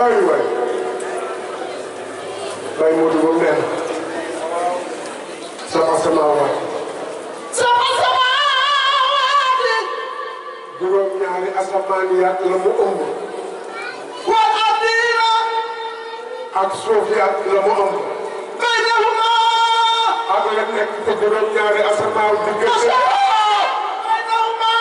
aywa bay Modou moom nee na sama waat juróom-ñaari asamaan yaat la mu ëmb wal ardina ak suuf yaat la mu ëmb baynahuma ak la nekk te juróom-ñaari asamaan diggante baynahuma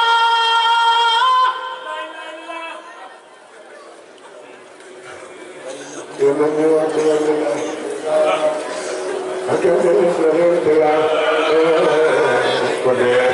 dina ñëwaat yàlla la ak yàlla ko dee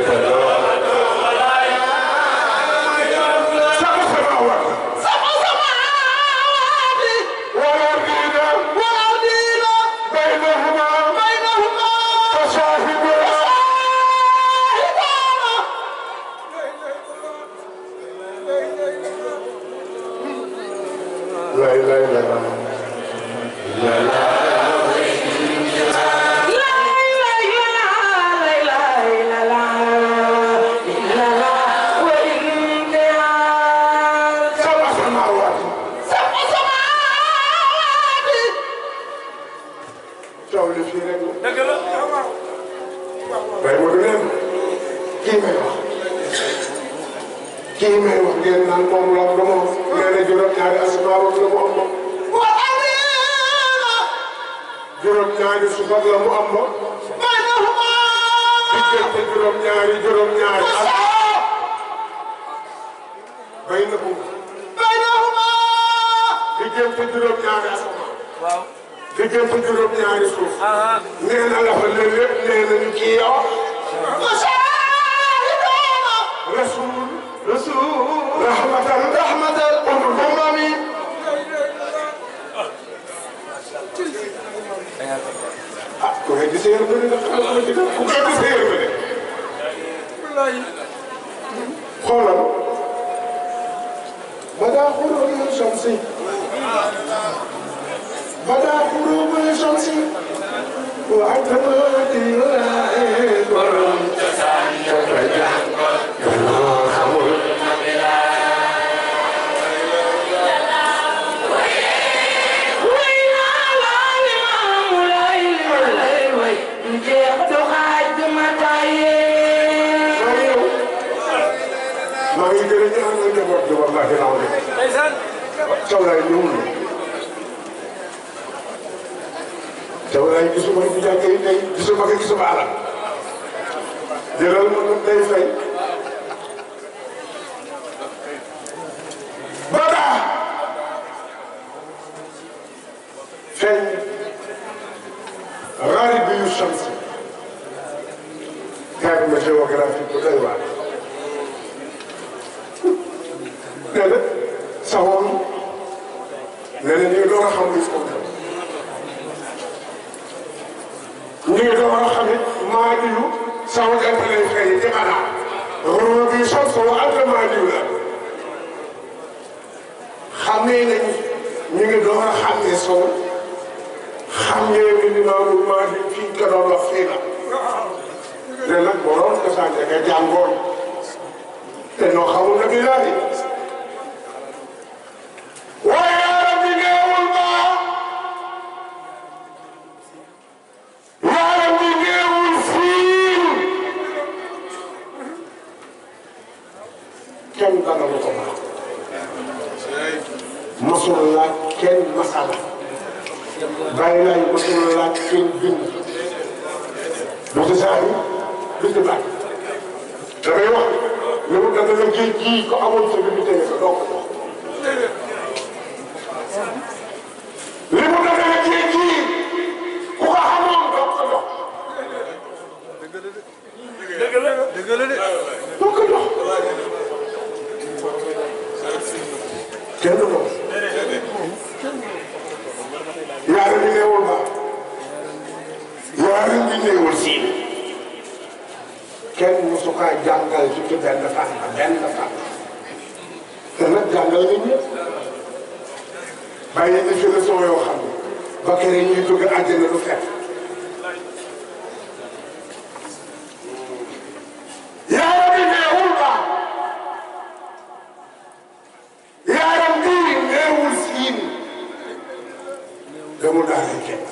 demul daal kenn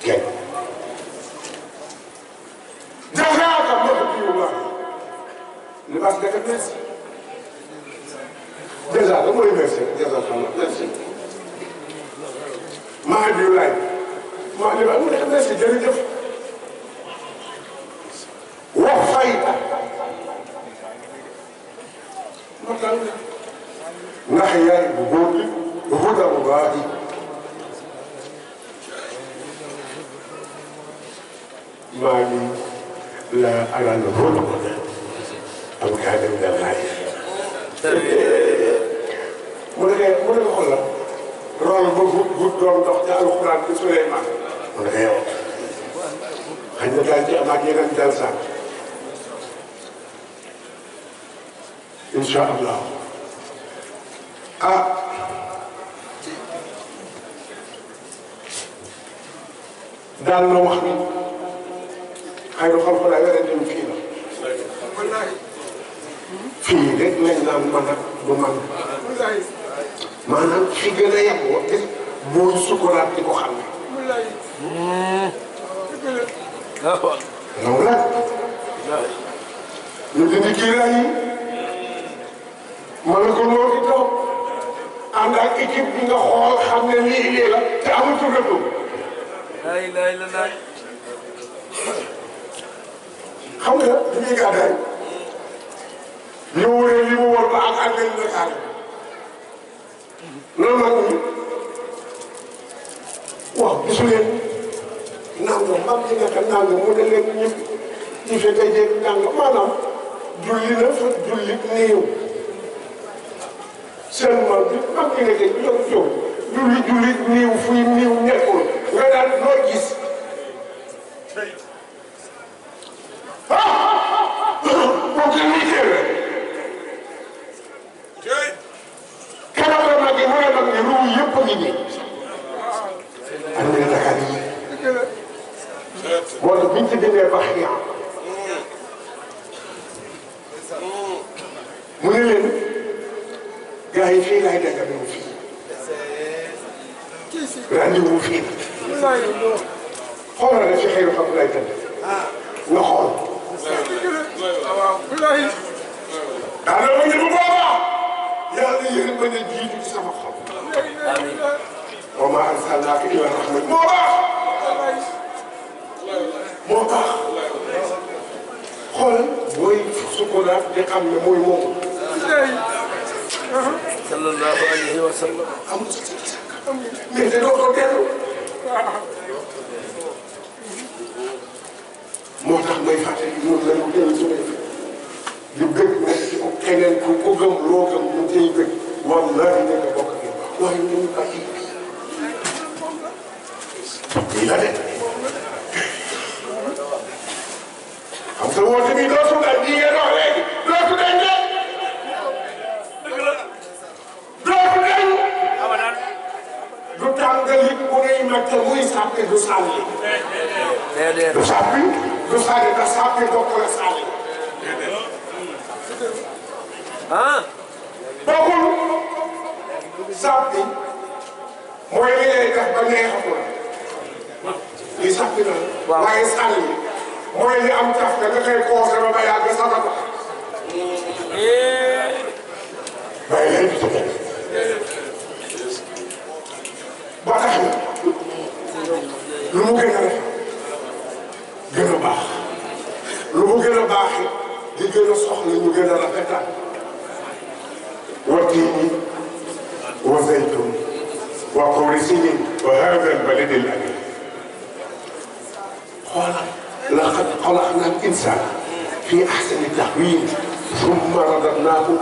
kenn jazaaka Allah libaas dëkk merci jazaaka mooy merci jazaaka Allah merci maa ngi laaj maa libaas mu nekk merci jërëjëf wax fayda ma taal ndax yaay bu góor gi huda bu baax yi maa ngi la alal la huda ko am kaa dem dem laaj mu ne xool la rool ba gudd doon dox ca alxuraan bi Suleymaan mu ne yow xëy na daal ci amaat yeneen dal sànq incha allah ah daal na wax ni xëy na xam-xam laa yore dem fii la fii rek lañ naan man ak du man maanaam fi gën a yàgg wax gis booy sukuraat di ko xam ne. loolu la ñu dindi kiiraay yi ma ne ko moo fi toog ànd ak équipe bi nga xool xam ne lii la te amul tuddatu. xam nga li muy gàddaay li mu wëree li mu war ba ak ànd ak Dakar loolu mag ñi waaw gisu leen nangam mag ñi nekk nangam mu ne leen ñëpp ñi fekk a jéeg nangam maanaam julli na fa julli néew seen mag bi mag ñi nekk yow julli néew fuy néew nekkul nga daan loo gis moo tax biñ ci demee ba xiyaam mu ne leen gars yi fii laay dégg ñu fii rendez-vous fii xoolal rek ci xëy na xam lay tëdd nga xool. daanaka ma ne bu boobaa yàlla yéen mën a jiitu ci sama xol. wa maa arsalnaaka illaa rahmatan moo baax moo tax xoolal booy sukuraat di xam ne mooy moom. sallallahu alayhi wa sallam. mais te doo ko dellu. moo tax may fàttali ñun dañu dellu ci di bëgg nag keneen ku gëm loo gëm ñu koy bëgg wallaahi ne nga bokk ak waaye ñu bàyyi lii la de xam nga woote bi dootul dañ lii ngeen wax léegi dootul dañ de dootul dañ du tàngalit bu ngay màcce muy sàppi du sàlli du sàppi du sàlli te sàppi bokk la sàlli bokkul sàppi mooy li ngay def ba neexatul li sàppi na waaye sàlli mooy li am taf nga koy koose ba yàgg sa ba waaye léegi ci kenn ba tax na lu mu gën a rafet gën a baax lu mu gën a baax di gën a soxla ñu gën a rafetal wa tiini wa zaytun wa tuuri siniin wa haadha al-baladi al-amiin xoolal laqad xalaqna al-insaana fii ahsani taqwiim summa radadnaahu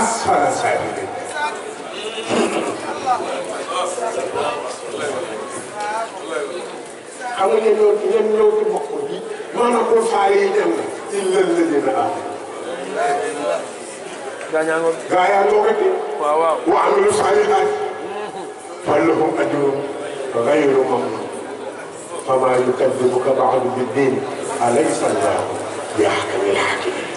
asfala saafiliin xam nga ñoom ñoo ci bokk bi maanaam boo faale yi dem na illa alladina aamanu gaa yaa ngoo gati wa amilu saalihaat falahum ajrun gayru mamnuun famaa yukazzibuka ba'du bid-diin alaysa Allaahu bi ahkamil haakimiin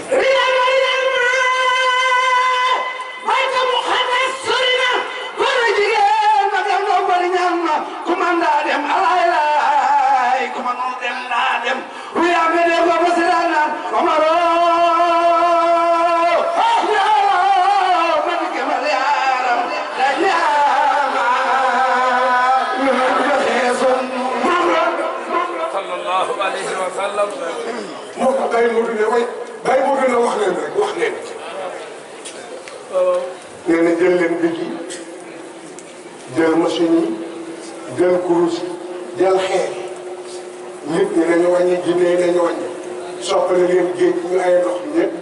moo tax Baye Modou ne way Baye Modou ne wax leen rek wax leen nee na jël leen big yi jël machine yi jël kurus jël xeer nit ñi nañu wàññi jinne yi nañu wàññi soppale leen géej ñu ay ndox ñëpp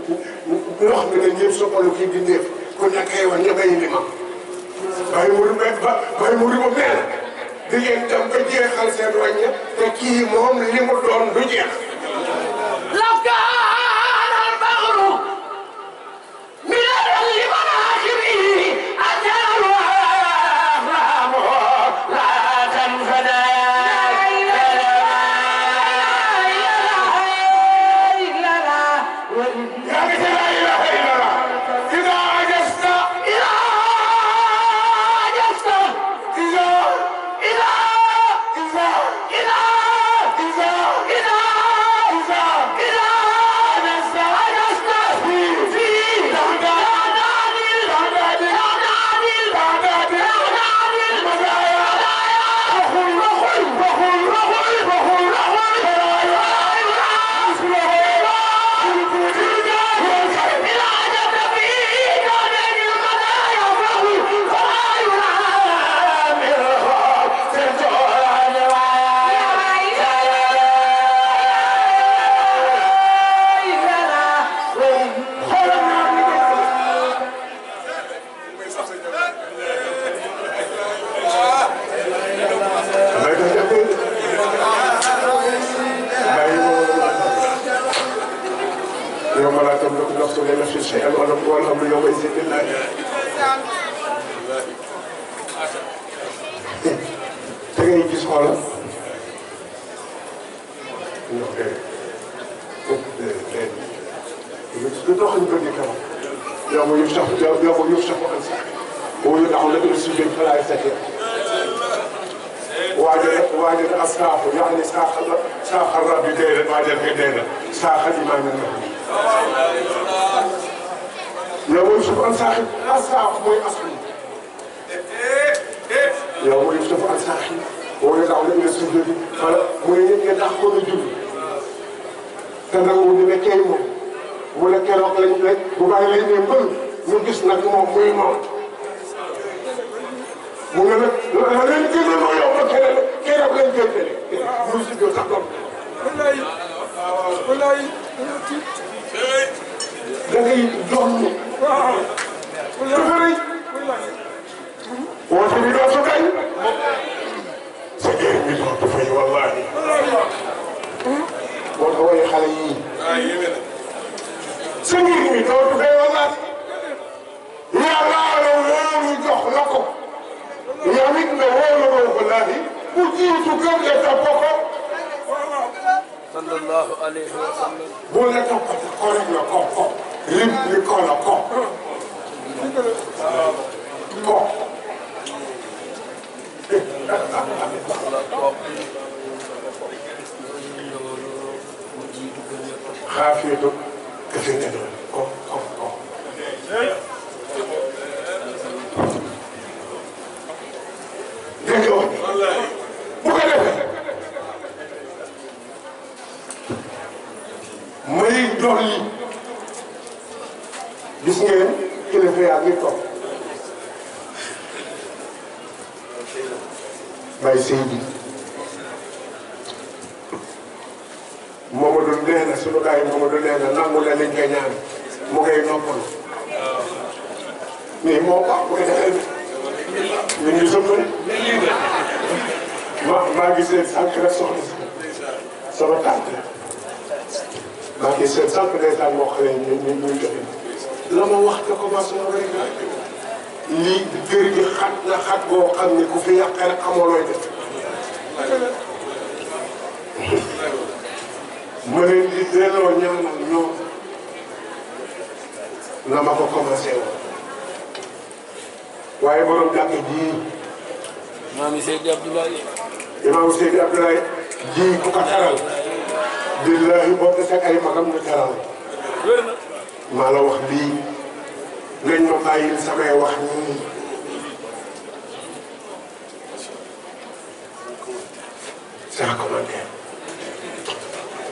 ndox mi ne ñëpp soppalu kii di ndéef ku nekk ay wax ña bay li ma Baye Modou Baye Modou moom nee na di ngeen dem ba jeexal seen wàññi te kii moom li mu doon du jeex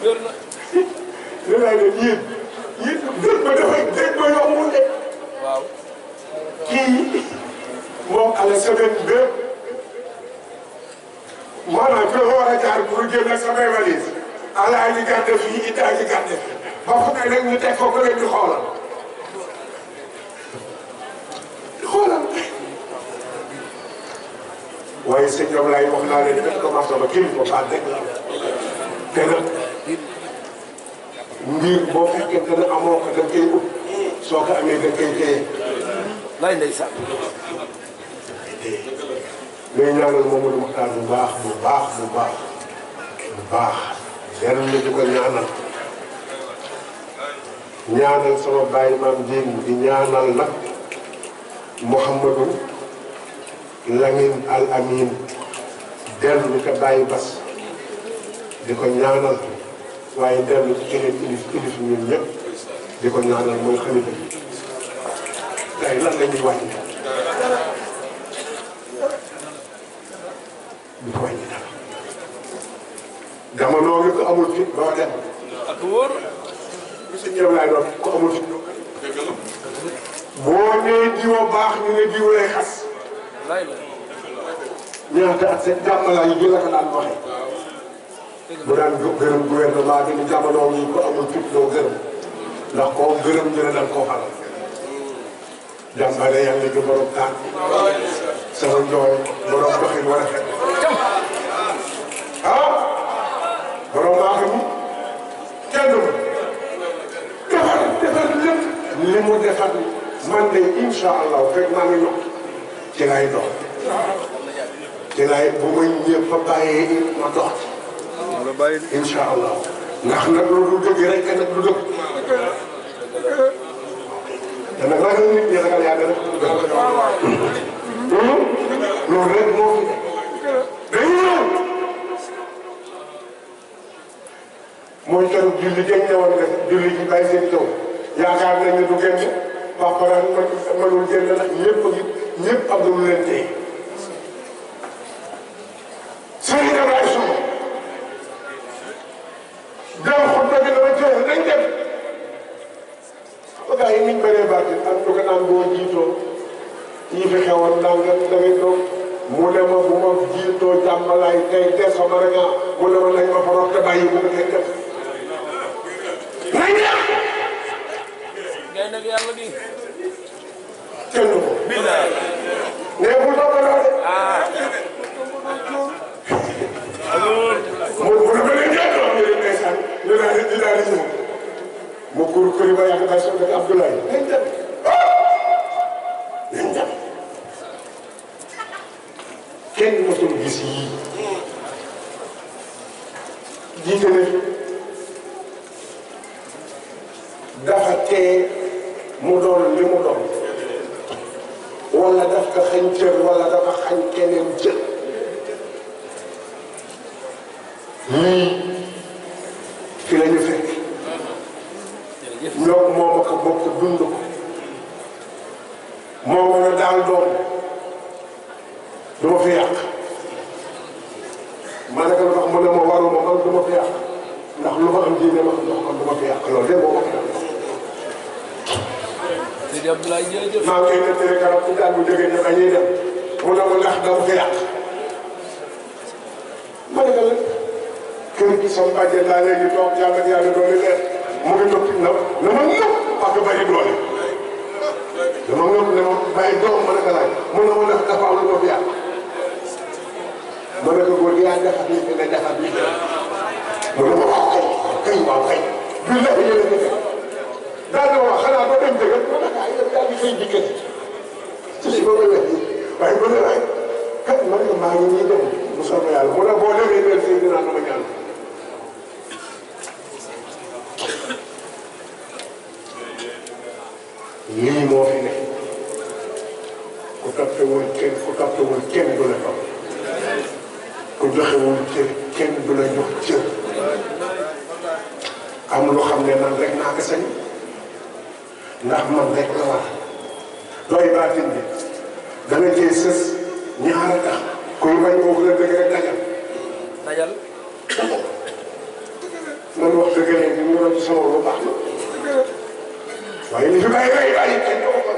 wér na. nee naa leen yéen dégg ba dafay dégg ba yombul de. waaw. kii moom à la semaine de maanaam fi ma war a jaar pour génn ak samay valise alaa ji gàdde fii itaa ji gàdde ba fu ne rek ñu teg ko ku leen di xoolal waaye sëñ Ablaye wax naa leen fekk commencé ba kii ko baal rek la te nag mbir boo fekkente ne amoo ko da nga koy ut soo ko amee da nga koy téye. lay ndeysaan. mais ñaanal Mamadou Mokhtar bu baax bu baax bu baax bu baax. yàlla na di ko ñaanal ñaanal sama baay maam Dieng di ñaanal nag Mouhamadou Lamine Al Amin dellu di ko bàyyi bas di ko ñaanal waaye dellu ci keneen ilif ñun ñëpp di ko ñaanal mooy xalifa bi tey lan la ñuy wàññi di ko wàññi dara jamono ngi ko amul fit doo dem ak wóor. monsieur Ndiaye laay doon ko amul fit boo nee diwa baax ñu ne diw lay xas lay la. ñaata at seen jàmmalaay yi la ko daan waxee bu daan gërëm gouvernement bi ni jamono yi ko amul fit doo gërëm ndax koo gërëm ñu ne dañ koo faral jàmbale yàlla gi borom taan sama njooy borom doxin war a fekk ah borom maa xam ni kenn defar lépp li mu defar man de incha allah fekk maa ngi ñëw ci laay dox ci laay bu may ñëpp ba bàyyee ma dox ci incha allah ndax nag loolu du dëgg rek nag du dëgg te nag ragal nit ñi ragal yàlla rek du dëgg loolu rek moo fi dañuy ñëw mooy keroog julli dañ ñëwoon rek julli ji bàyyi seen taw yaakaar nañ ne du génn wax ko naan mënul génn nag ñëpp am na lu leen téye seen génération dem xutba gi dama jeex nañ dem ba gars yi niñ bëree baati am du ko naan boo jiitoo ñi fi xewoon ndaw nga da ngay toog mu ne ma bu ma jiitoo jàmmalaay tey des fa ma rek mu ne ma nañ ma fa rox te bàyyi mu ne koy def nañ dem ngay nag yàlla gi. kenn ko billaay. nee bu toppaloo de ah. mu ne ma leen jàppoo ñu leen ndeysaan ñu daal di ñëw mu kur kuri ba yàgg bay soog ak Abdoulaye nañ dem nañ dem kenn mosul gis yii jiite na dafa tee mu doon li mu doon wala daf ko xañ cër wala dafa xañ keneen cër lii fi la ñu fekk ñoo moom ak bokk dund ko moo mën a daal doom du ma fi yàq ma ne ko lu tax mu ne ma waruma man du ma fi yàq ndax lu ma am diine ma ko jox kon du ma fi yàq loolu de moo ma ko def Seydi Abdoulaye jërëjëf. maa ngi koy nettali garab ci daal bu jógee ne dañuy dem mu ne ma ndax dama fi yàq ma ne ko la kër gi sama bàjjen laa léegi toog yàlla ak yàlla doole leer mu ngi noppi na ma ñëw parce que bari doole dama ñëw ne ma bàyyi doom ma ne ko laaj mu ne ma ndax dafa am lu ma fi yàq ma ne ko góor gi yaa defar li fi nga defar li mu ne ma waaw kay waaw kay bi la fi yéen a def daal di wax xanaa doo dem dëgg ma ne ko ay daal di fay dikkati ci si ba may wet waaye bu ne waaye kat ma ne ko maa ngi nii dem bu soobee yàlla mu ne boo demee del fii dinaa dama ñaan lii moo fi ne ku toppewul kenn du la topp ku joxewul cër kenn du la jox cër am lu xam ne man rek naa ko sañ ndax man rek la war doy baatin bi da nga cee sës ñaara tax kuy bañ moo ko la dëgg rek dajal dajal. man sama lu baax la waaye li fi bàyyi kenn doo ko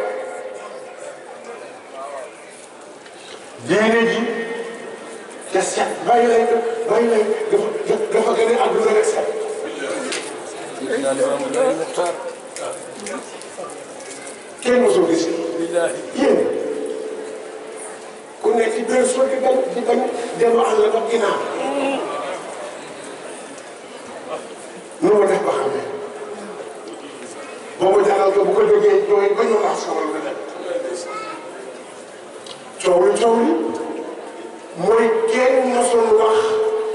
diine ji te set bàyyi lay dafa gën a àdduna rek set kenn mosoo gis yéen ku nekk ci biir suuf di bañ dellu àll ba ginnaaw nu ma def ba xam ne boobu jaral ko bu ko déggee jooy ba ñu lax sama lu nekk coow li mooy kenn mosul wax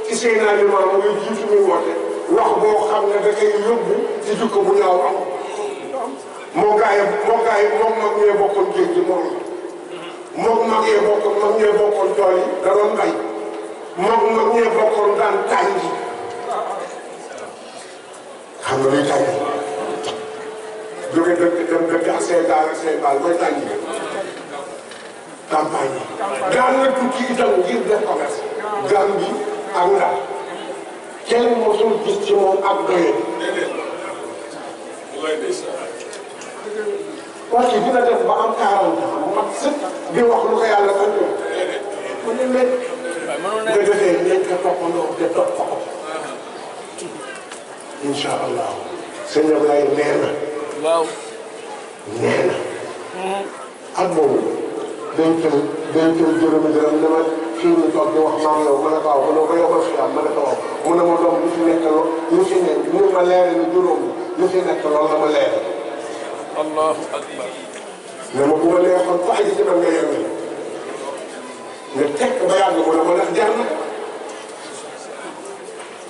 ci seen aliment muy jiitu muy woote wax boo xam ne da koy yóbbu ci jukko bu ñaaw am moo gaa yi moom mag ñee bokkoon géej gi moom moom mag ñee bokkoon tool yi da doon bay moom mag ñee bokkoon daan tànji xam nga luy tànji jóge dëkk ak say baal mooy tànji campagne yi daan na tukki itam ngir def commerce gan bi ak Ndar kenn mosul gis ci moom ak doye waa kii dina def ba am 40 ans mat sëkk di wax lu ko yàlla sant mu ne leen nga defee nañ ko toppandoo te topp ko incha allah sëñ Ablaye nee na waaw nee na ak boobu day jël juróomi dërëm ne ma fii ñu toog di wax maa yow ma ne ko waaw mu ne ko yow ma fi am ma ne ko waaw mu ne ma doom li fi nekk lu fi nekk ni ma leere ni juróom li fi nekk loolu la ma leere allahu akbar ne ma bu ma neexoon fax ji ci man nga yem ne tekk ba yàgg mu ne ma ndax jar na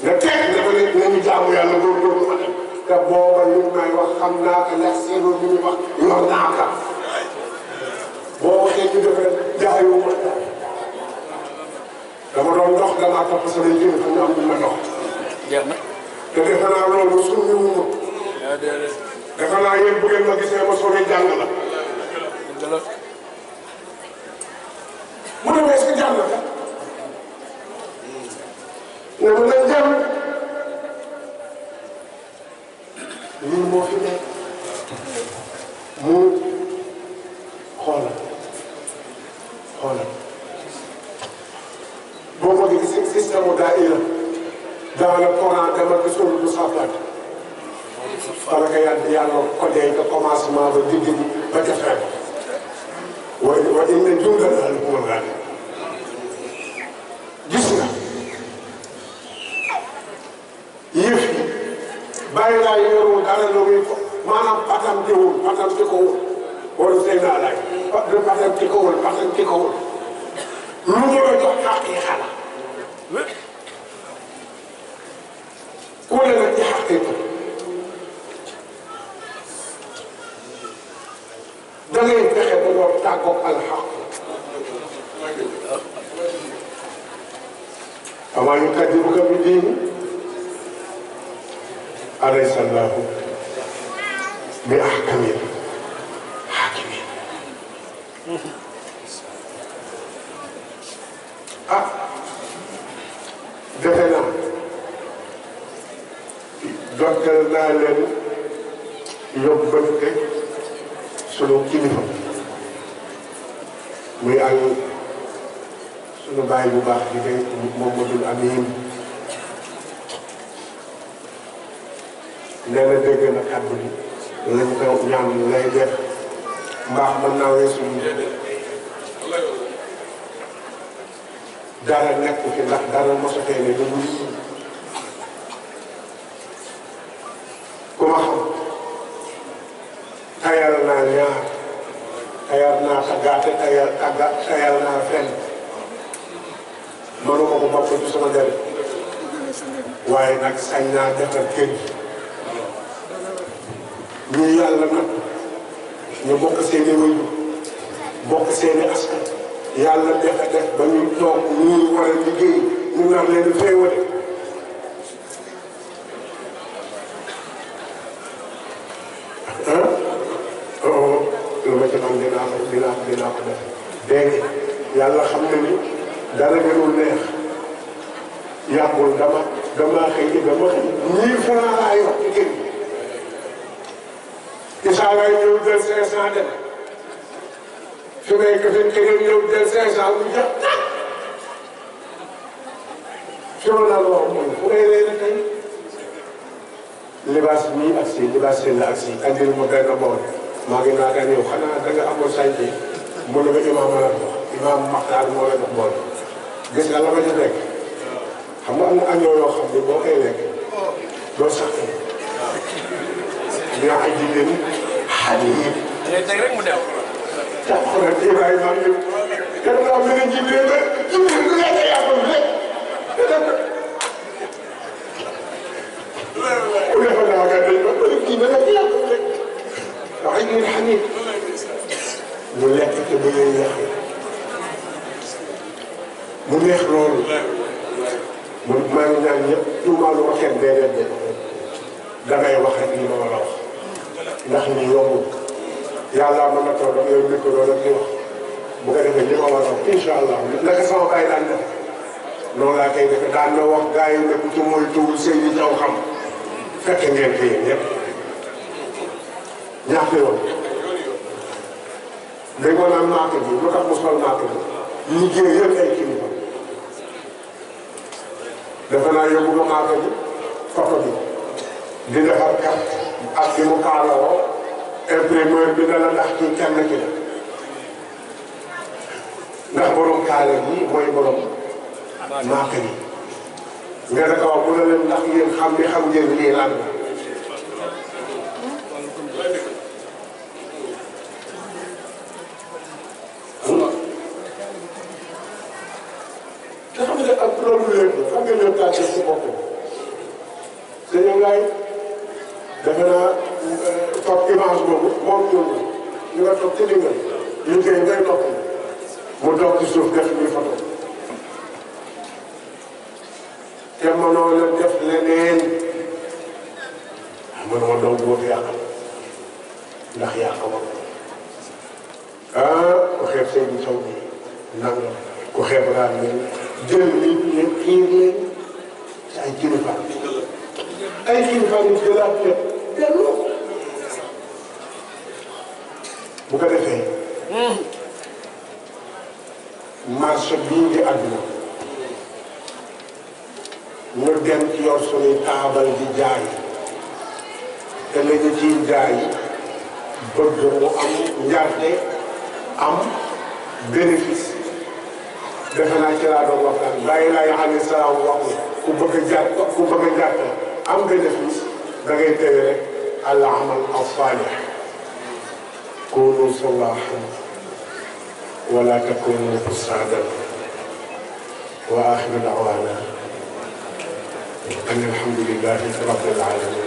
nga tekk dafa ne nañu jaamu yàlla góorgóorlu ma dem te booba li may wax xam naa ko ndax seetlu li ñuy wax yor naa ko boo waxee ñu def rek jaayu ma dama doon dox damaa topp samay jënd fu ñu am ñu ma dox. jeex na. te defe naa loolu suñu wu ma. defe naa yéen bu ngeen ma gisee ma soobee jàng la. mu ne mais est-ce que jàng la ne ma nañ jàng lii moo fi nekk mu xoolal boo ko gisee système mu daayira dans le Coran dama gisul du saafara parce que yàlla ko dee ca commencement ba digg ba ca fin wa inna jundanaa lahumul ghaalibuun gis nga yëf yi bàyyi laa yorul dara lu muy maanaam patamtiwul wala sëy naa laaj patamtiwul lu mu la jox xaqiiqa la ku ne nag ci xaqiiqa da ngay fexe ba doon tàggoog alxaq amaa yukaddibuka bi diini alaysa llaahu bi ahkamil hakimin defe naa dokkal naa leen yóbbante sunu kilifa muy àll sunu baay bu baax bi de Mamadou Amin nee na dégg na kàddu bi lañ ko ñaan lay def mbaax mën naa weesu dara nekk fi ndax dara mosatee ne du ku ma xam tayal naa ñaar tayal naa taggaate tayal naa fenn mënuma ko bokk ci sama der waaye nag sañ naa defar kër gi ñii yàlla nag ñu bokk seeni wëyu bokk seeni askan yàlla def ba ñu toog ñuy war a liggéey ñu nar leen féewale lu ma ci xam dinaa ko def dégg yàlla xam na ni dara gënul neex yàggul dama damaa xëy 1000 francs laa yor ci kër gi. Issa laay ñëw jël 500 dem su may këfin keneen ñëw jël 500 mu jox fi ma naan wax mooy fu may reere tey libaas bii ak si libaas seen la ak si andil ma benn bool maa ngi naan yow xanaa da nga amoon sànq mu ne ma imaam la wax imaam Maxtaar moo la jox bool gis nga la ma ci nekk xam nga am na añoo yoo xam ne boo koy lekk doo sax dina ay jigéen xale yi. ngay teg rek mu dem. tax xoolal Ibrahima am nañu kenn ku am beneen jigéen ba jigéen bu nekk yàqul rek te def ko. ku defoon naa ko dañ ko bëri kii ba nekk yàqul rek ndax ay jigéen xam ñu lekk te bu ñuy yàq mu neex loolu. man maa ngi ñaan ñëpp tuumaalu ma kenn déedéet dangay wax rek li ma war a wax ndax ni yombul yàlla mën na toog ak yow micro la di wax bu ko defee li ma war a wax incha allah naka sama bàyyi daan def noonu laa koy defee daan na wax gars yi nekk ci mooy tuwul seen yi taw xam fekk ngeen ko yéen ñëpp ñaata yoon dañ ko naan maaka bi lu tax mu sol maaka bi liggéey yëpp ay kilifa defe naa yóbbu nga maaka bi photo bi di defar carte ak bi mu kaalawoo imprimeur bi dana ndax kii kenn ki la ndax borom kaala bi mooy borom maaka bi nga ne ko wax bu la leen ndax yéen xam ngeen lii lan la te xam nga ak loolu lépp xam nga ñoom tàggat si boppam te ñoom laay defe naa toog image boobu moom ñoom ñu nga toog ci dimbal ñu koy ngay topp mu toog ci suuf def ñu photo te mënoo la def leneen mënoo doon boobu yàqal ndax yàq ma ku xeeb Seydou Sow bi nangam ku xeeb daal leen jël nit ñi xiir leen ci ay kilifa ñu jëlaat lépp delloo bu ko defee marché bii di àdduna ñu dem ci yor suñuy taabal di jaay te la ñu ciy jaay bëgg mu am njarte am bénéfice defe naa ci laa doon waxtaan bàyyi laay alayhi salaam wax ku bëgg a jàpp ku bëgg a jàpp am bénéfice da ngay tere rek al amal as-salih kunu salahan wala takunu fusadan wa axiru da'wana an alhamdulillahi rabbil alamin